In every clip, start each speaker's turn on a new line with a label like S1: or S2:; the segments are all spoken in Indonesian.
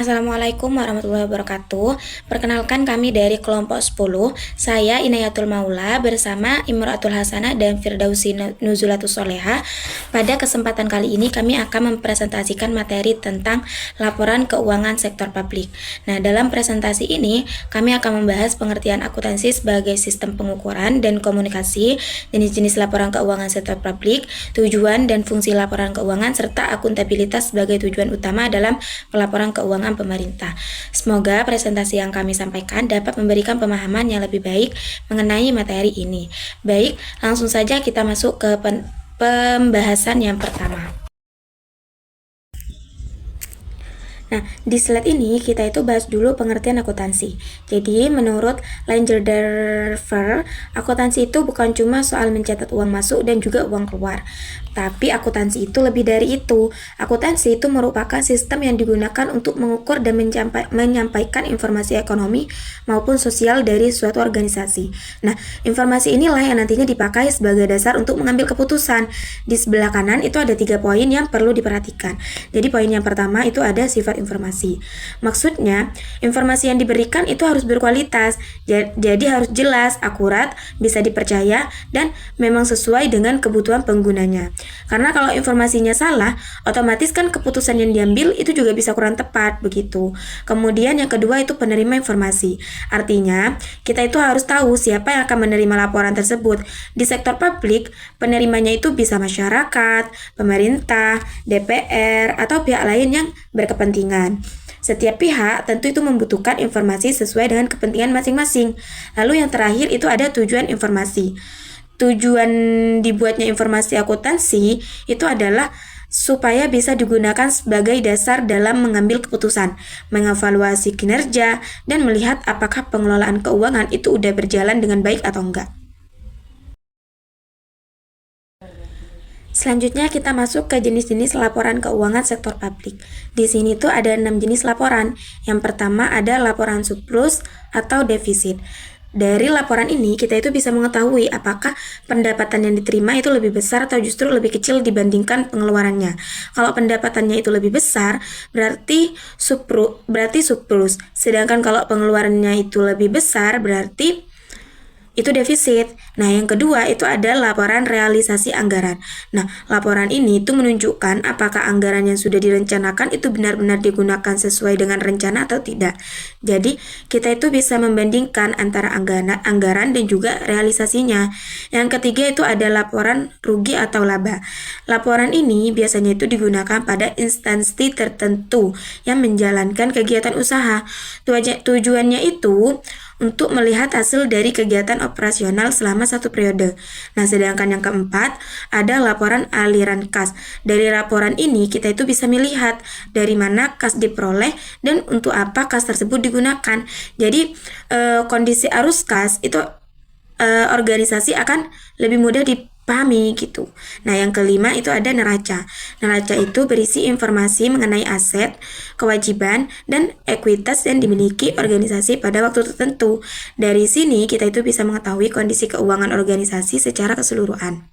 S1: Assalamualaikum warahmatullahi wabarakatuh. Perkenalkan kami dari kelompok 10. Saya Inayatul Maula bersama Imratul Hasanah dan Firdausi Nuzulatus Soleha. Pada kesempatan kali ini kami akan mempresentasikan materi tentang laporan keuangan sektor publik. Nah, dalam presentasi ini kami akan membahas pengertian akuntansi sebagai sistem pengukuran dan komunikasi, jenis-jenis laporan keuangan sektor publik, tujuan dan fungsi laporan keuangan, serta akuntabilitas sebagai tujuan utama dalam pelaporan keuangan pemerintah. Semoga presentasi yang kami sampaikan dapat memberikan pemahaman yang lebih baik mengenai materi ini. Baik, langsung saja kita masuk ke pembahasan yang pertama. Nah, di slide ini kita itu bahas dulu pengertian akuntansi. Jadi, menurut Langer-Darver, akuntansi itu bukan cuma soal mencatat uang masuk dan juga uang keluar. Tapi akuntansi itu lebih dari itu. Akuntansi itu merupakan sistem yang digunakan untuk mengukur dan menyampaikan informasi ekonomi maupun sosial dari suatu organisasi. Nah, informasi inilah yang nantinya dipakai sebagai dasar untuk mengambil keputusan. Di sebelah kanan itu ada 3 poin yang perlu diperhatikan. Jadi poin yang pertama itu ada sifat informasi. Maksudnya, informasi yang diberikan itu harus berkualitas. Jadi harus jelas, akurat, bisa dipercaya, dan memang sesuai dengan kebutuhan penggunanya. Karena kalau informasinya salah, otomatis kan keputusan yang diambil itu juga bisa kurang tepat begitu. Kemudian yang kedua itu penerima informasi. Artinya, kita itu harus tahu siapa yang akan menerima laporan tersebut. Di sektor publik, penerimanya itu bisa masyarakat, pemerintah, DPR, atau pihak lain yang berkepentingan. Setiap pihak tentu itu membutuhkan informasi sesuai dengan kepentingan masing-masing. Lalu yang terakhir itu ada tujuan informasi. Tujuan dibuatnya informasi akuntansi itu adalah supaya bisa digunakan sebagai dasar dalam mengambil keputusan, mengevaluasi kinerja, dan melihat apakah pengelolaan keuangan itu udah berjalan dengan baik atau enggak. Selanjutnya kita masuk ke jenis-jenis laporan keuangan sektor publik. Di sini tuh ada 6 jenis laporan. Yang pertama ada laporan surplus atau defisit. Dari laporan ini kita itu bisa mengetahui apakah pendapatan yang diterima itu lebih besar atau justru lebih kecil dibandingkan pengeluarannya. Kalau pendapatannya itu lebih besar berarti surplus. Sedangkan kalau pengeluarannya itu lebih besar berarti itu defisit. Nah, yang kedua itu ada laporan realisasi anggaran. Nah, laporan ini itu menunjukkan apakah anggaran yang sudah direncanakan itu benar-benar digunakan sesuai dengan rencana atau tidak. Jadi, kita itu bisa membandingkan antara anggaran dan juga realisasinya. Yang ketiga itu ada laporan rugi atau laba. Laporan ini biasanya itu digunakan pada instansi tertentu yang menjalankan kegiatan usaha. Tujuannya itu untuk melihat hasil dari kegiatan operasional selama satu periode. Nah, sedangkan yang keempat ada laporan aliran kas. Dari laporan ini kita itu bisa melihat dari mana kas diperoleh dan untuk apa kas tersebut digunakan. Jadi kondisi arus kas itu organisasi akan lebih mudah dipahami gitu. Nah, yang kelima itu ada neraca. Neraca itu berisi informasi mengenai aset, kewajiban, dan ekuitas yang dimiliki organisasi pada waktu tertentu. Dari sini kita itu bisa mengetahui kondisi keuangan organisasi secara keseluruhan.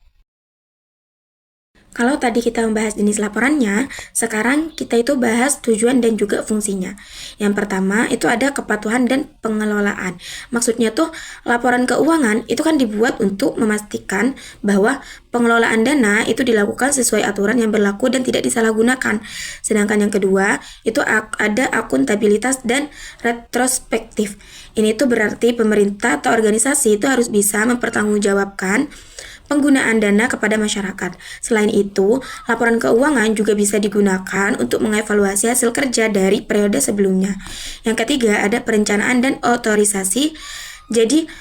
S1: Kalau tadi kita membahas jenis laporannya, sekarang kita itu bahas tujuan dan juga fungsinya. Yang pertama itu ada kepatuhan dan pengelolaan. Maksudnya tuh laporan keuangan itu kan dibuat untuk memastikan bahwa pengelolaan dana itu dilakukan sesuai aturan yang berlaku dan tidak disalahgunakan. Sedangkan yang kedua itu ada akuntabilitas dan retrospektif. Ini tuh berarti pemerintah atau organisasi itu harus bisa mempertanggungjawabkan penggunaan dana kepada masyarakat. Selain itu, laporan keuangan juga bisa digunakan untuk mengevaluasi hasil kerja dari periode sebelumnya. Yang ketiga, ada perencanaan dan otorisasi. Jadi,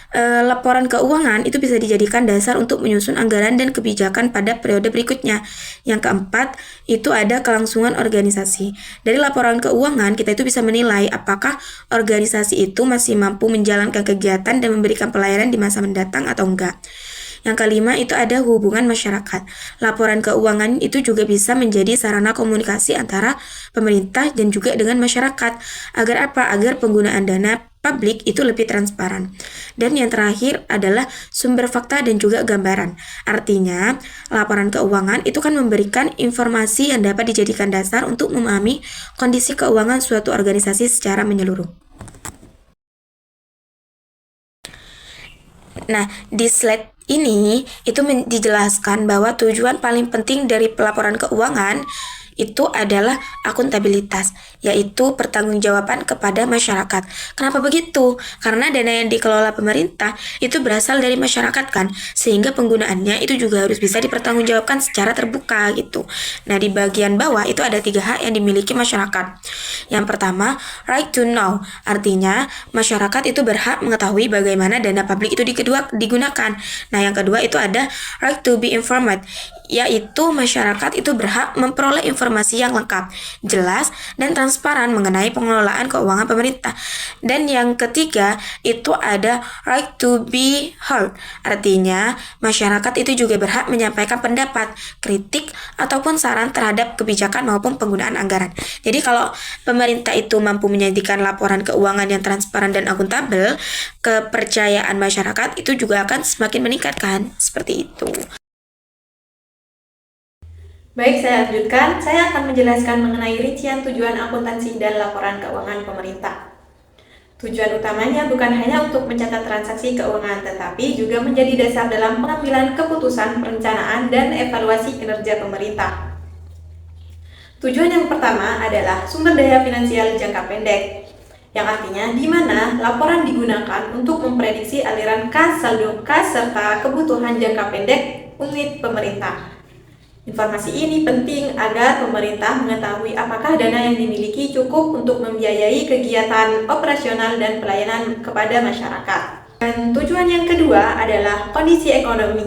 S1: laporan keuangan itu bisa dijadikan dasar untuk menyusun anggaran dan kebijakan pada periode berikutnya. Yang keempat, itu ada kelangsungan organisasi. Dari laporan keuangan, kita itu bisa menilai apakah organisasi itu masih mampu menjalankan kegiatan dan memberikan pelayanan di masa mendatang atau enggak. Yang kelima itu ada hubungan masyarakat. Laporan keuangan itu juga bisa menjadi sarana komunikasi antara pemerintah dan juga dengan masyarakat. Agar apa? Agar penggunaan dana publik itu lebih transparan. Dan yang terakhir adalah sumber fakta dan juga gambaran. Artinya, laporan keuangan itu kan memberikan informasi yang dapat dijadikan dasar untuk memahami kondisi keuangan suatu organisasi secara menyeluruh. Nah, di slide ini itu dijelaskan bahwa tujuan paling penting dari pelaporan keuangan itu adalah akuntabilitas, yaitu pertanggungjawaban kepada masyarakat. Kenapa begitu? Karena dana yang dikelola pemerintah itu berasal dari masyarakat kan, sehingga penggunaannya itu juga harus bisa dipertanggungjawabkan secara terbuka gitu. Nah, di bagian bawah itu ada 3 hak yang dimiliki masyarakat. Yang pertama, right to know, artinya masyarakat itu berhak mengetahui bagaimana dana publik itu digunakan. Nah, yang kedua itu ada right to be informed, yaitu masyarakat itu berhak memperoleh informasi yang lengkap, jelas, dan transparan mengenai pengelolaan keuangan pemerintah. Dan yang ketiga itu ada right to be heard, artinya masyarakat itu juga berhak menyampaikan pendapat, kritik, ataupun saran terhadap kebijakan maupun penggunaan anggaran. Jadi kalau pemerintah itu mampu menyajikan laporan keuangan yang transparan dan akuntabel, kepercayaan masyarakat itu juga akan semakin meningkatkan, seperti itu.
S2: Baik, saya lanjutkan. Saya akan menjelaskan mengenai rincian tujuan akuntansi dan laporan keuangan pemerintah. Tujuan utamanya bukan hanya untuk mencatat transaksi keuangan, tetapi juga menjadi dasar dalam pengambilan keputusan, perencanaan, dan evaluasi kinerja pemerintah. Tujuan yang pertama adalah sumber daya finansial jangka pendek, yang artinya di mana laporan digunakan untuk memprediksi aliran kas, saldo kas, serta kebutuhan jangka pendek unit pemerintah. Informasi ini penting agar pemerintah mengetahui apakah dana yang dimiliki cukup untuk membiayai kegiatan operasional dan pelayanan kepada masyarakat. Dan tujuan yang kedua adalah kondisi ekonomi,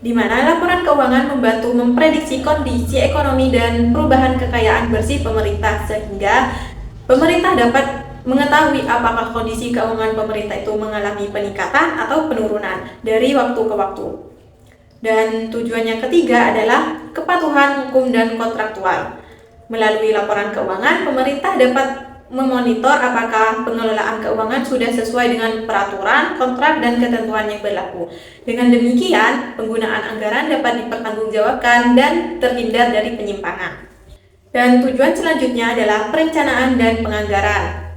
S2: di mana laporan keuangan membantu memprediksi kondisi ekonomi dan perubahan kekayaan bersih pemerintah, sehingga pemerintah dapat mengetahui apakah kondisi keuangan pemerintah itu mengalami peningkatan atau penurunan dari waktu ke waktu. Dan tujuan yang ketiga adalah kepatuhan hukum dan kontraktual. Melalui laporan keuangan, pemerintah dapat memonitor apakah pengelolaan keuangan sudah sesuai dengan peraturan, kontrak, dan ketentuan yang berlaku. Dengan demikian, penggunaan anggaran dapat dipertanggungjawabkan dan terhindar dari penyimpangan. Dan tujuan selanjutnya adalah perencanaan dan penganggaran.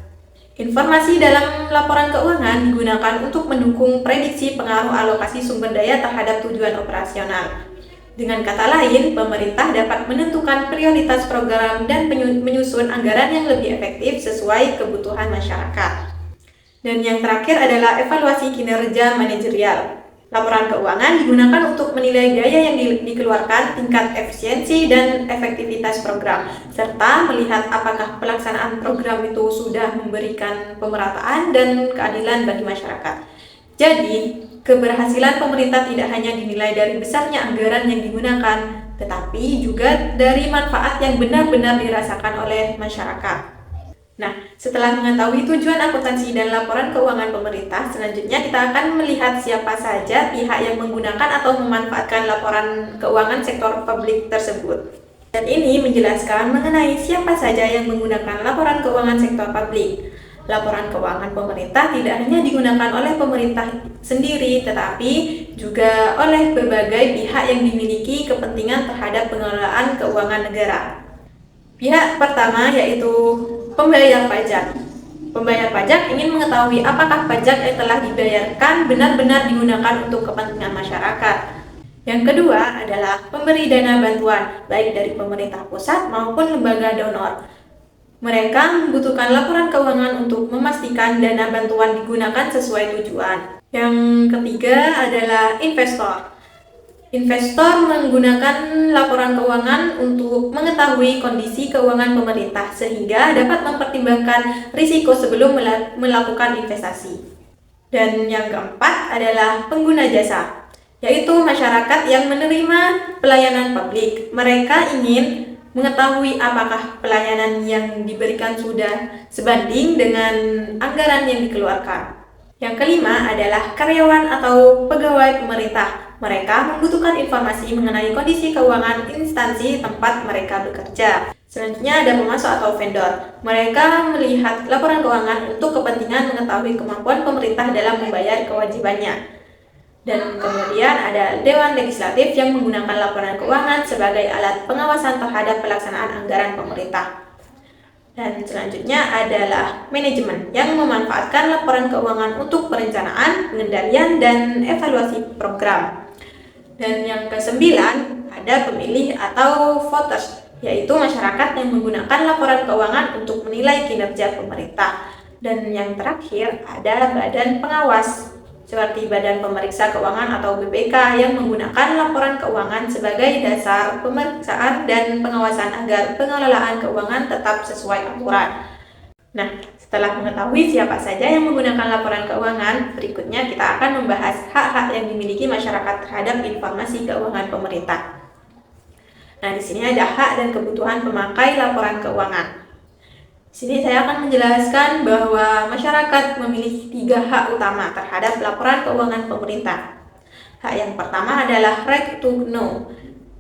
S2: Informasi dalam laporan keuangan digunakan untuk mendukung prediksi pengaruh alokasi sumber daya terhadap tujuan operasional. Dengan kata lain, pemerintah dapat menentukan prioritas program dan menyusun anggaran yang lebih efektif sesuai kebutuhan masyarakat. Dan yang terakhir adalah evaluasi kinerja manajerial. Laporan keuangan digunakan untuk menilai gaya yang dikeluarkan, tingkat efisiensi dan efektivitas program, serta melihat apakah pelaksanaan program itu sudah memberikan pemerataan dan keadilan bagi masyarakat. Jadi, keberhasilan pemerintah tidak hanya dinilai dari besarnya anggaran yang digunakan, tetapi juga dari manfaat yang benar-benar dirasakan oleh masyarakat. Nah, setelah mengetahui tujuan akuntansi dan laporan keuangan pemerintah, selanjutnya kita akan melihat siapa saja pihak yang menggunakan atau memanfaatkan laporan keuangan sektor publik tersebut. Dan ini menjelaskan mengenai siapa saja yang menggunakan laporan keuangan sektor publik. Laporan keuangan pemerintah tidak hanya digunakan oleh pemerintah sendiri, tetapi juga oleh berbagai pihak yang dimiliki kepentingan terhadap pengelolaan keuangan negara. Pihak pertama yaitu pembayar pajak. Pembayar pajak ingin mengetahui apakah pajak yang telah dibayarkan benar-benar digunakan untuk kepentingan masyarakat. Yang kedua adalah pemberi dana bantuan, baik dari pemerintah pusat maupun lembaga donor. Mereka membutuhkan laporan keuangan untuk memastikan dana bantuan digunakan sesuai tujuan. Yang ketiga adalah investor. Investor menggunakan laporan keuangan untuk mengetahui kondisi keuangan pemerintah sehingga dapat mempertimbangkan risiko sebelum melakukan investasi. Dan yang keempat adalah pengguna jasa, yaitu masyarakat yang menerima pelayanan publik. Mereka ingin mengetahui apakah pelayanan yang diberikan sudah sebanding dengan anggaran yang dikeluarkan. Yang kelima adalah karyawan atau pegawai pemerintah. Mereka membutuhkan informasi mengenai kondisi keuangan instansi tempat mereka bekerja. Selanjutnya ada pemasok atau vendor. Mereka melihat laporan keuangan untuk kepentingan mengetahui kemampuan pemerintah dalam membayar kewajibannya. Dan kemudian ada Dewan Legislatif yang menggunakan laporan keuangan sebagai alat pengawasan terhadap pelaksanaan anggaran pemerintah. Dan selanjutnya adalah manajemen yang memanfaatkan laporan keuangan untuk perencanaan, pengendalian, dan evaluasi program. Dan yang kesembilan ada pemilih atau voters, yaitu masyarakat yang menggunakan laporan keuangan untuk menilai kinerja pemerintah. Dan yang terakhir ada badan pengawas, seperti Badan Pemeriksa Keuangan atau BPK yang menggunakan laporan keuangan sebagai dasar pemeriksaan dan pengawasan agar pengelolaan keuangan tetap sesuai aturan. Nah, setelah mengetahui siapa saja yang menggunakan laporan keuangan, berikutnya kita akan membahas hak-hak yang dimiliki masyarakat terhadap informasi keuangan pemerintah. Nah, di sini ada hak dan kebutuhan pemakai laporan keuangan. Di sini saya akan menjelaskan bahwa masyarakat memiliki 3 hak utama terhadap laporan keuangan pemerintah. Hak yang pertama adalah right to know,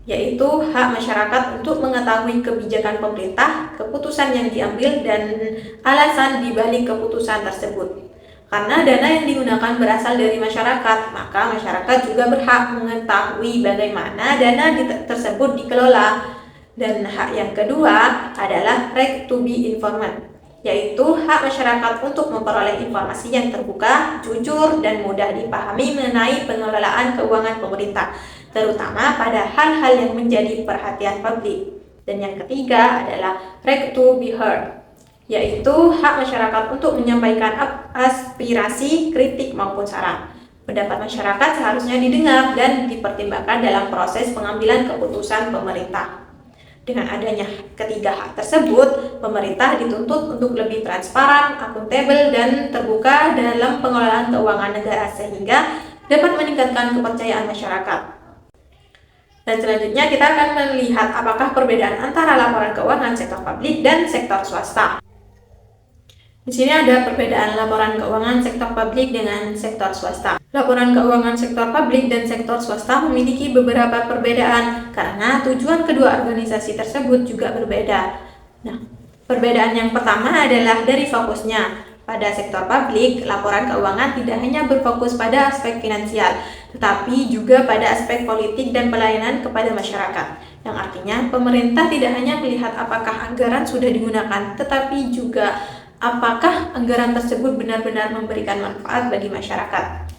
S2: yaitu hak masyarakat untuk mengetahui kebijakan pemerintah, keputusan yang diambil, dan alasan dibalik keputusan tersebut. Karena dana yang digunakan berasal dari masyarakat, maka masyarakat juga berhak mengetahui bagaimana dana tersebut dikelola. Dan hak yang kedua adalah right to be informed, yaitu hak masyarakat untuk memperoleh informasi yang terbuka, jujur, dan mudah dipahami mengenai pengelolaan keuangan pemerintah, terutama pada hal-hal yang menjadi perhatian publik. Dan yang ketiga adalah right to be heard, yaitu hak masyarakat untuk menyampaikan aspirasi, kritik, maupun saran. Pendapat masyarakat seharusnya didengar dan dipertimbangkan dalam proses pengambilan keputusan pemerintah. Dengan adanya ketiga hak tersebut, pemerintah dituntut untuk lebih transparan, akuntabel, dan terbuka dalam pengelolaan keuangan negara sehingga dapat meningkatkan kepercayaan masyarakat. Dan selanjutnya kita akan melihat apakah perbedaan antara laporan keuangan sektor publik dan sektor swasta. Di sini ada perbedaan laporan keuangan sektor publik dengan sektor swasta. Laporan keuangan sektor publik dan sektor swasta memiliki beberapa perbedaan karena tujuan kedua organisasi tersebut juga berbeda. Nah, perbedaan yang pertama adalah dari fokusnya. Pada sektor publik, laporan keuangan tidak hanya berfokus pada aspek finansial, tetapi juga pada aspek politik dan pelayanan kepada masyarakat. Yang artinya, pemerintah tidak hanya melihat apakah anggaran sudah digunakan, tetapi juga apakah anggaran tersebut benar-benar memberikan manfaat bagi masyarakat.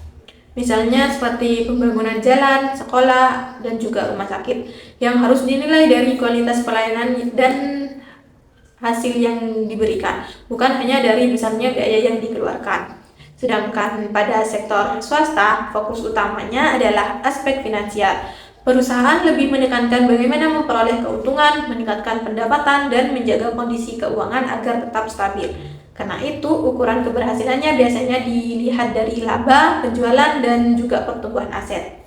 S2: Misalnya seperti pembangunan jalan, sekolah, dan juga rumah sakit yang harus dinilai dari kualitas pelayanan dan hasil yang diberikan, bukan hanya dari misalnya biaya yang dikeluarkan. Sedangkan pada sektor swasta, fokus utamanya adalah aspek finansial. Perusahaan lebih menekankan bagaimana memperoleh keuntungan, meningkatkan pendapatan, dan menjaga kondisi keuangan agar tetap stabil. Karena itu, ukuran keberhasilannya biasanya dilihat dari laba, penjualan, dan juga pertumbuhan aset.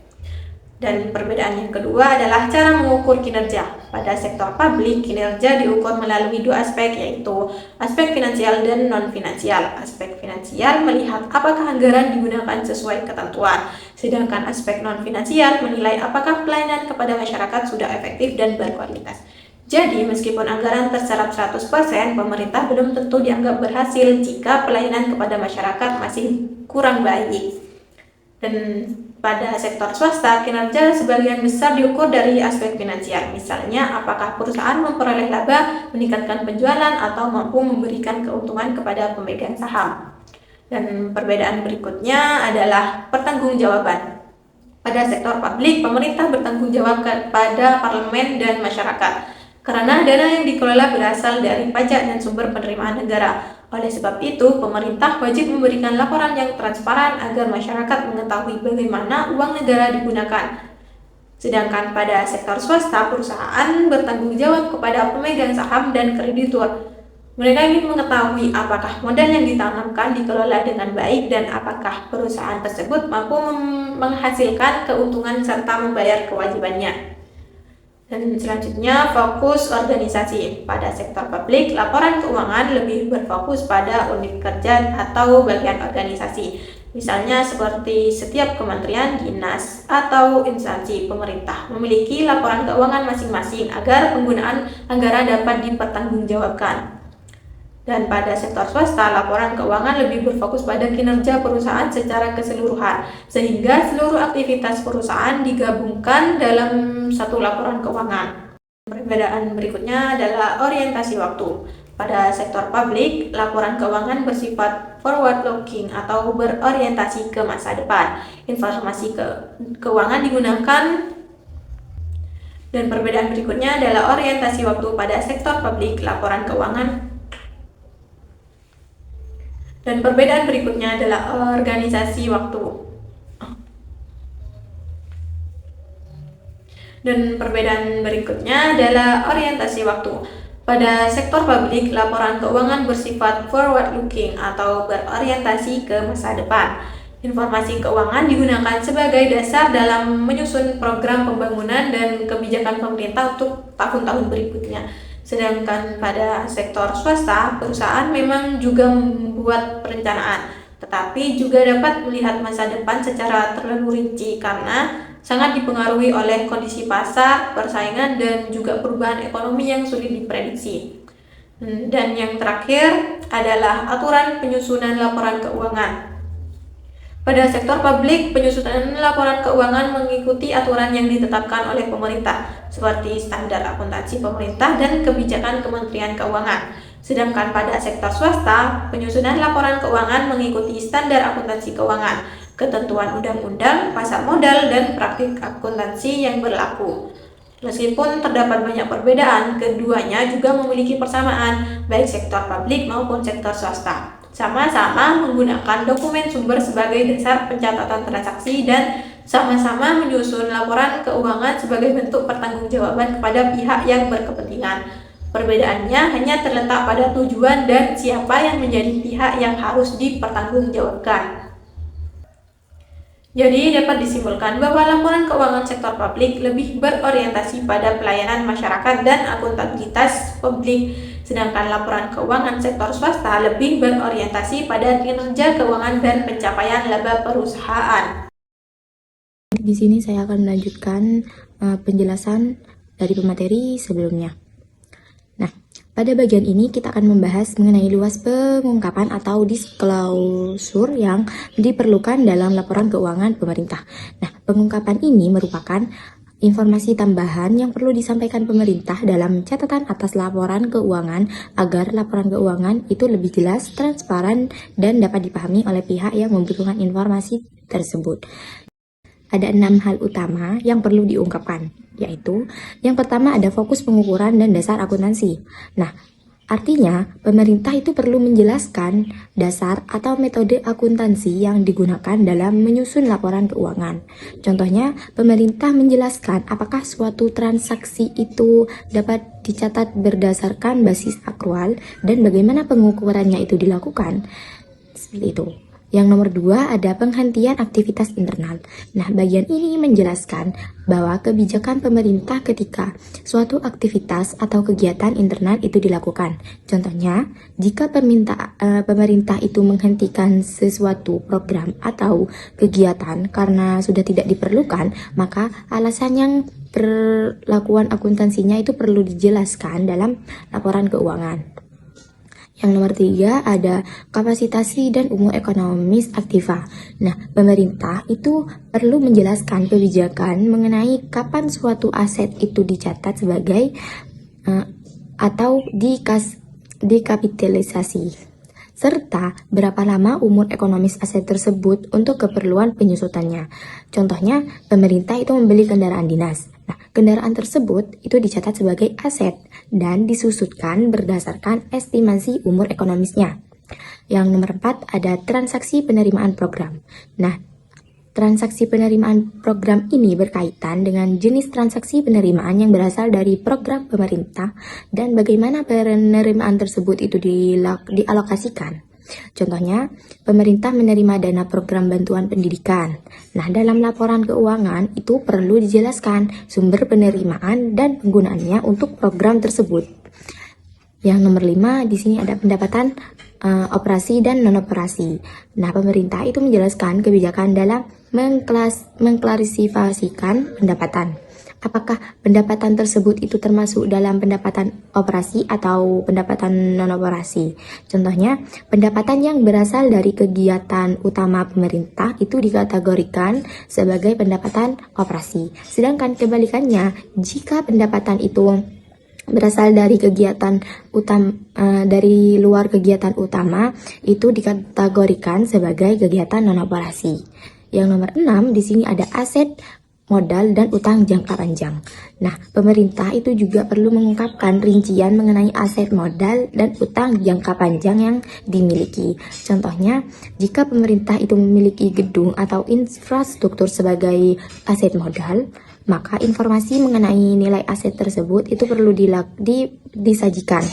S2: Dan perbedaan yang kedua adalah cara mengukur kinerja. Pada sektor publik, kinerja diukur melalui dua aspek, yaitu aspek finansial dan non-finansial. Aspek finansial melihat apakah anggaran digunakan sesuai ketentuan, sedangkan aspek non-finansial menilai apakah pelayanan kepada masyarakat sudah efektif dan berkualitas. Jadi, meskipun anggaran terserap 100%, pemerintah belum tentu dianggap berhasil jika pelayanan kepada masyarakat masih kurang baik. Dan pada sektor swasta, kinerja sebagian besar diukur dari aspek finansial. Misalnya, apakah perusahaan memperoleh laba, meningkatkan penjualan, atau mampu memberikan keuntungan kepada pemegang saham. Dan perbedaan berikutnya adalah pertanggungjawaban. Pada sektor publik, pemerintah bertanggung jawab kepada parlemen dan masyarakat, karena dana yang dikelola berasal dari pajak dan sumber penerimaan negara. Oleh sebab itu, pemerintah wajib memberikan laporan yang transparan agar masyarakat mengetahui bagaimana uang negara digunakan. Sedangkan pada sektor swasta, perusahaan bertanggung jawab kepada pemegang saham dan kreditur. Mereka ingin mengetahui apakah modal yang ditanamkan dikelola dengan baik dan apakah perusahaan tersebut mampu menghasilkan keuntungan serta membayar kewajibannya. Dan selanjutnya, fokus organisasi. Pada sektor publik, laporan keuangan lebih berfokus pada unit kerja atau bagian organisasi. Misalnya seperti setiap kementerian, dinas, atau instansi pemerintah memiliki laporan keuangan masing-masing agar penggunaan anggaran dapat dipertanggungjawabkan. Dan pada sektor swasta, laporan keuangan lebih berfokus pada kinerja perusahaan secara keseluruhan, sehingga seluruh aktivitas perusahaan digabungkan dalam satu laporan keuangan. Perbedaan berikutnya adalah orientasi waktu. Pada sektor publik, laporan keuangan bersifat forward-looking atau berorientasi ke masa depan. Informasi keuangan digunakan. Dan perbedaan berikutnya adalah orientasi waktu pada sektor publik, laporan keuangan. Dan perbedaan berikutnya adalah organisasi waktu. Dan perbedaan berikutnya adalah orientasi waktu. Pada sektor publik, laporan keuangan bersifat forward-looking atau berorientasi ke masa depan. Informasi keuangan digunakan sebagai dasar dalam menyusun program pembangunan dan kebijakan pemerintah untuk tahun-tahun berikutnya. Sedangkan pada sektor swasta, perusahaan memang juga membuat perencanaan, tetapi juga dapat melihat masa depan secara terlalu rinci karena sangat dipengaruhi oleh kondisi pasar, persaingan, dan juga perubahan ekonomi yang sulit diprediksi. Dan yang terakhir adalah aturan penyusunan laporan keuangan. Pada sektor publik, penyusunan laporan keuangan mengikuti aturan yang ditetapkan oleh pemerintah, seperti standar akuntansi pemerintah dan kebijakan Kementerian Keuangan. Sedangkan pada sektor swasta, penyusunan laporan keuangan mengikuti standar akuntansi keuangan, ketentuan undang-undang, pasar modal, dan praktik akuntansi yang berlaku. Meskipun terdapat banyak perbedaan, keduanya juga memiliki persamaan, baik sektor publik maupun sektor swasta. Sama-sama menggunakan dokumen sumber sebagai dasar pencatatan transaksi dan sama-sama menyusun laporan keuangan sebagai bentuk pertanggungjawaban kepada pihak yang berkepentingan. Perbedaannya hanya terletak pada tujuan dan siapa yang menjadi pihak yang harus dipertanggungjawabkan. Jadi dapat disimpulkan bahwa laporan keuangan sektor publik lebih berorientasi pada pelayanan masyarakat dan akuntabilitas publik, sedangkan laporan keuangan sektor swasta lebih berorientasi pada kinerja keuangan dan pencapaian laba perusahaan.
S1: Di sini saya akan melanjutkan penjelasan dari pemateri sebelumnya. Nah, pada bagian ini kita akan membahas mengenai luas pengungkapan atau disclosure yang diperlukan dalam laporan keuangan pemerintah. Nah, pengungkapan ini merupakan informasi tambahan yang perlu disampaikan pemerintah dalam catatan atas laporan keuangan agar laporan keuangan itu lebih jelas, transparan, dan dapat dipahami oleh pihak yang membutuhkan informasi tersebut. Ada 6 hal utama yang perlu diungkapkan, yaitu yang pertama ada fokus pengukuran dan dasar akuntansi. Nah, artinya pemerintah itu perlu menjelaskan dasar atau metode akuntansi yang digunakan dalam menyusun laporan keuangan. Contohnya, pemerintah menjelaskan apakah suatu transaksi itu dapat dicatat berdasarkan basis akrual dan bagaimana pengukurannya itu dilakukan. Seperti itu. Yang nomor 2 ada penghentian aktivitas internal. Nah, bagian ini menjelaskan bahwa kebijakan pemerintah ketika suatu aktivitas atau kegiatan internal itu dilakukan. Contohnya, jika pemerintah itu menghentikan sesuatu program atau kegiatan karena sudah tidak diperlukan, maka alasan yang perlakuan akuntansinya itu perlu dijelaskan dalam laporan keuangan. Yang nomor 3 ada kapasitasi dan umur ekonomis aktiva. Nah, pemerintah itu perlu menjelaskan kebijakan mengenai kapan suatu aset itu dicatat sebagai atau dikapitalisasi, serta berapa lama umur ekonomis aset tersebut untuk keperluan penyusutannya. Contohnya, pemerintah itu membeli kendaraan dinas. Nah, kendaraan tersebut itu dicatat sebagai aset dan disusutkan berdasarkan estimasi umur ekonomisnya. Yang nomor 4 ada transaksi penerimaan program. Nah, transaksi penerimaan program ini berkaitan dengan jenis transaksi penerimaan yang berasal dari program pemerintah dan bagaimana penerimaan tersebut itu dialokasikan. Contohnya, pemerintah menerima dana program bantuan pendidikan. Nah, dalam laporan keuangan itu perlu dijelaskan sumber penerimaan dan penggunaannya untuk program tersebut. Yang nomor 5, di sini ada pendapatan
S3: operasi dan non-operasi. Nah, pemerintah itu menjelaskan kebijakan dalam mengklarifikasikan pendapatan. Apakah pendapatan tersebut itu termasuk dalam pendapatan operasi atau pendapatan non-operasi? Contohnya, pendapatan yang berasal dari kegiatan utama pemerintah itu dikategorikan sebagai pendapatan operasi. Sedangkan kebalikannya, jika pendapatan itu berasal dari kegiatan dari luar kegiatan utama, itu dikategorikan sebagai kegiatan non-operasi. Yang nomor 6 di sini ada aset, modal, dan utang jangka panjang. Nah, pemerintah itu juga perlu mengungkapkan rincian mengenai aset, modal, dan utang jangka panjang yang dimiliki. Contohnya, jika pemerintah itu memiliki gedung atau infrastruktur sebagai aset modal, maka informasi mengenai nilai aset tersebut itu perlu disajikan.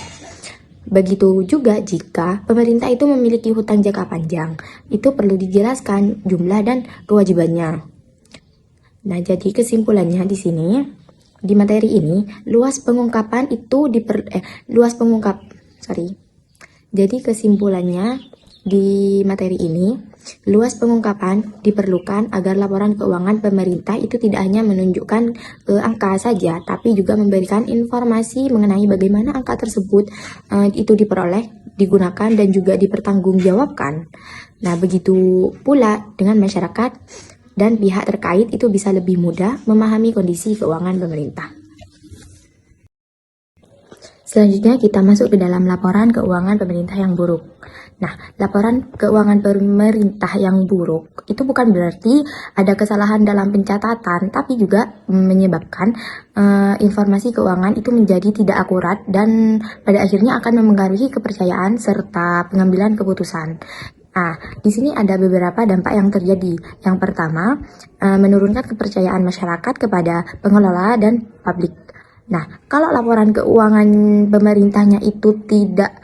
S3: Begitu juga jika pemerintah itu memiliki hutang jangka panjang, itu perlu dijelaskan jumlah dan kewajibannya. Nah, jadi kesimpulannya di sini, di materi ini, Jadi kesimpulannya di materi ini, luas pengungkapan diperlukan agar laporan keuangan pemerintah itu tidak hanya menunjukkan angka saja, tapi juga memberikan informasi mengenai bagaimana angka tersebut itu diperoleh, digunakan, dan juga dipertanggungjawabkan. Nah, begitu pula dengan masyarakat dan pihak terkait itu bisa lebih mudah memahami kondisi keuangan pemerintah. Selanjutnya kita masuk ke dalam laporan keuangan pemerintah yang buruk. Nah, laporan keuangan pemerintah yang buruk itu bukan berarti ada kesalahan dalam pencatatan, tapi juga menyebabkan informasi keuangan itu menjadi tidak akurat dan pada akhirnya akan memengaruhi kepercayaan serta pengambilan keputusan. Nah, di sini ada beberapa dampak yang terjadi. Yang pertama, menurunkan kepercayaan masyarakat kepada pengelola dan publik. Nah, kalau laporan keuangan pemerintahnya itu tidak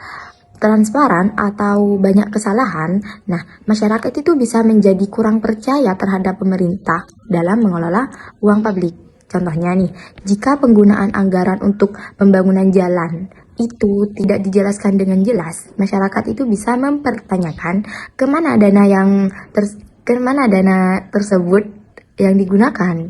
S3: transparan atau banyak kesalahan, nah masyarakat itu bisa menjadi kurang percaya terhadap pemerintah dalam mengelola uang publik. Contohnya nih, jika penggunaan anggaran untuk pembangunan jalan itu tidak dijelaskan dengan jelas, masyarakat itu bisa mempertanyakan kemana dana tersebut yang digunakan.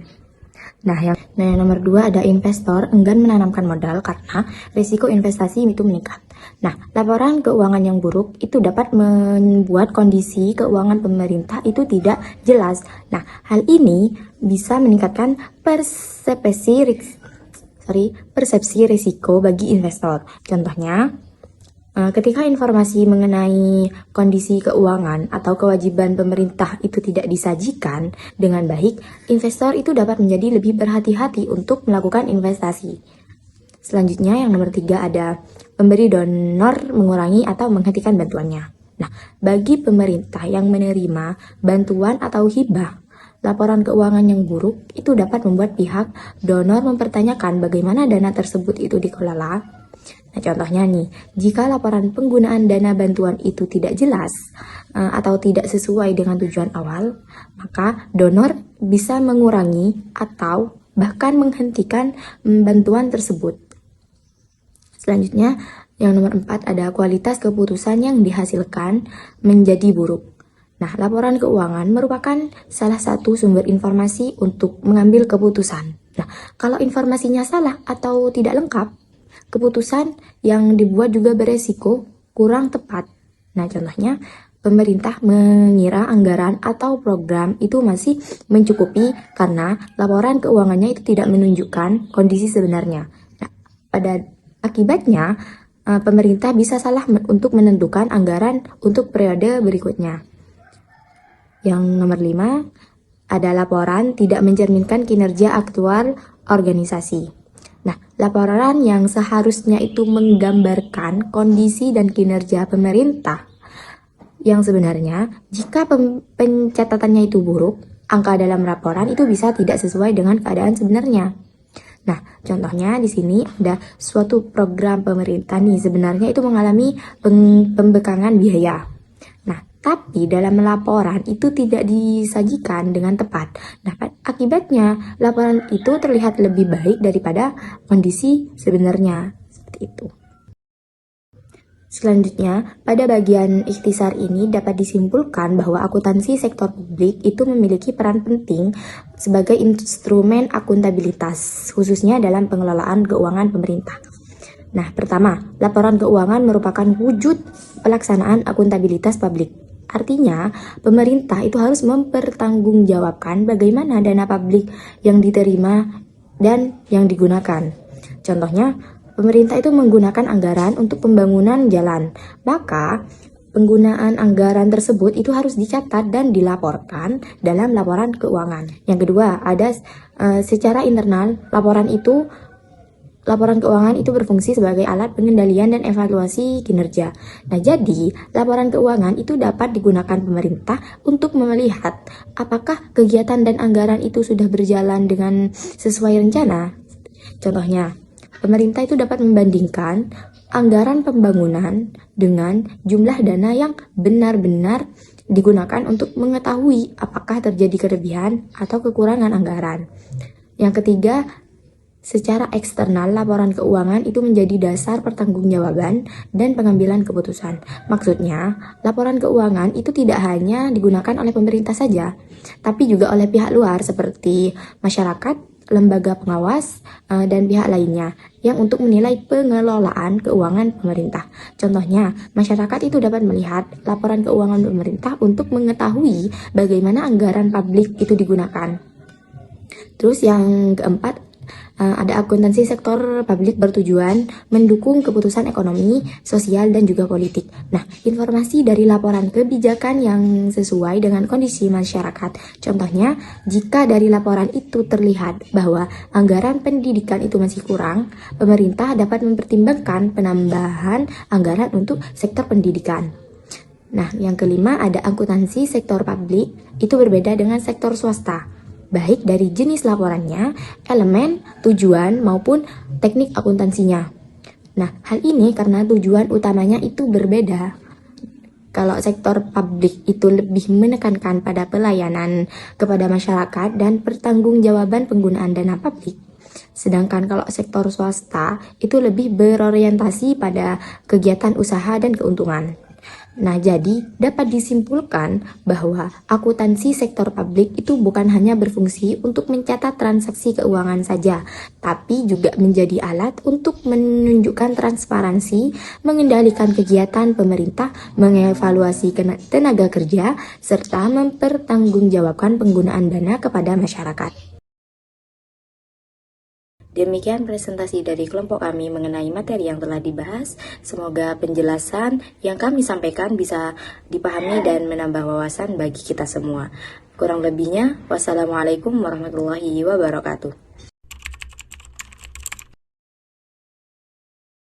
S3: Nah, yang nomor 2 ada investor enggan menanamkan modal karena risiko investasi itu meningkat. Nah, laporan keuangan yang buruk itu dapat membuat kondisi keuangan pemerintah itu tidak jelas. Nah, hal ini bisa meningkatkan persepsi risiko bagi investor. Contohnya, ketika informasi mengenai kondisi keuangan atau kewajiban pemerintah itu tidak disajikan dengan baik, investor itu dapat menjadi lebih berhati-hati untuk melakukan investasi. Selanjutnya yang nomor 3 ada pemberi donor mengurangi atau menghentikan bantuannya. Nah, bagi pemerintah yang menerima bantuan atau hibah, laporan keuangan yang buruk itu dapat membuat pihak donor mempertanyakan bagaimana dana tersebut itu dikelola. Nah, contohnya nih, jika laporan penggunaan dana bantuan itu tidak jelas atau tidak sesuai dengan tujuan awal, maka donor bisa mengurangi atau bahkan menghentikan bantuan tersebut. Selanjutnya, yang nomor 4 ada kualitas keputusan yang dihasilkan menjadi buruk. Nah, laporan keuangan merupakan salah satu sumber informasi untuk mengambil keputusan. Nah, kalau informasinya salah atau tidak lengkap, keputusan yang dibuat juga beresiko kurang tepat. Nah, contohnya pemerintah mengira anggaran atau program itu masih mencukupi karena laporan keuangannya itu tidak menunjukkan kondisi sebenarnya. Nah, pada akibatnya pemerintah bisa salah untuk menentukan anggaran untuk periode berikutnya. Yang nomor 5 ada laporan tidak mencerminkan kinerja aktual organisasi. Nah, laporan yang seharusnya itu menggambarkan kondisi dan kinerja pemerintah yang sebenarnya, jika pencatatannya itu buruk, angka dalam laporan itu bisa tidak sesuai dengan keadaan sebenarnya. Nah, contohnya di sini ada suatu program pemerintah nih, sebenarnya itu mengalami pembekangan biaya. Nah, tapi dalam laporan itu tidak disajikan dengan tepat. Nah, akibatnya laporan itu terlihat lebih baik daripada kondisi sebenarnya. Seperti itu. Selanjutnya, pada bagian ikhtisar ini dapat disimpulkan bahwa akuntansi sektor publik itu memiliki peran penting sebagai instrumen akuntabilitas, khususnya dalam pengelolaan keuangan pemerintah. Nah, pertama, laporan keuangan merupakan wujud pelaksanaan akuntabilitas publik. Artinya, pemerintah itu harus mempertanggungjawabkan bagaimana dana publik yang diterima dan yang digunakan. Contohnya, pemerintah itu menggunakan anggaran untuk pembangunan jalan. Maka, penggunaan anggaran tersebut itu harus dicatat dan dilaporkan dalam laporan keuangan. Yang kedua, ada secara internal, laporan keuangan itu berfungsi sebagai alat pengendalian dan evaluasi kinerja. Nah, jadi laporan keuangan itu dapat digunakan pemerintah untuk melihat apakah kegiatan dan anggaran itu sudah berjalan dengan sesuai rencana. Contohnya, pemerintah itu dapat membandingkan anggaran pembangunan dengan jumlah dana yang benar-benar digunakan untuk mengetahui apakah terjadi kelebihan atau kekurangan anggaran. Yang ketiga, secara eksternal, laporan keuangan itu menjadi dasar pertanggungjawaban dan pengambilan keputusan. Maksudnya, laporan keuangan itu tidak hanya digunakan oleh pemerintah saja, tapi juga oleh pihak luar seperti masyarakat, lembaga pengawas, dan pihak lainnya yang untuk menilai pengelolaan keuangan pemerintah. Contohnya, masyarakat itu dapat melihat laporan keuangan pemerintah untuk mengetahui bagaimana anggaran publik itu digunakan. Terus yang keempat, ada akuntansi sektor publik bertujuan mendukung keputusan ekonomi, sosial, dan juga politik. Nah, informasi dari laporan kebijakan yang sesuai dengan kondisi masyarakat. Contohnya, jika dari laporan itu terlihat bahwa anggaran pendidikan itu masih kurang, pemerintah dapat mempertimbangkan penambahan anggaran untuk sektor pendidikan. Nah, yang kelima ada akuntansi sektor publik, itu berbeda dengan sektor swasta, baik dari jenis laporannya, elemen, tujuan, maupun teknik akuntansinya. Nah, hal ini karena tujuan utamanya itu berbeda. Kalau sektor publik itu lebih menekankan pada pelayanan kepada masyarakat dan pertanggungjawaban penggunaan dana publik. Sedangkan kalau sektor swasta itu lebih berorientasi pada kegiatan usaha dan keuntungan. Nah, jadi dapat disimpulkan bahwa akuntansi sektor publik itu bukan hanya berfungsi untuk mencatat transaksi keuangan saja, tapi juga menjadi alat untuk menunjukkan transparansi, mengendalikan kegiatan pemerintah, mengevaluasi tenaga kerja, serta mempertanggungjawabkan penggunaan dana kepada masyarakat. Demikian presentasi dari kelompok kami mengenai materi yang telah dibahas. Semoga penjelasan yang kami sampaikan bisa dipahami dan menambah wawasan bagi kita semua. Kurang lebihnya, wassalamualaikum warahmatullahi wabarakatuh.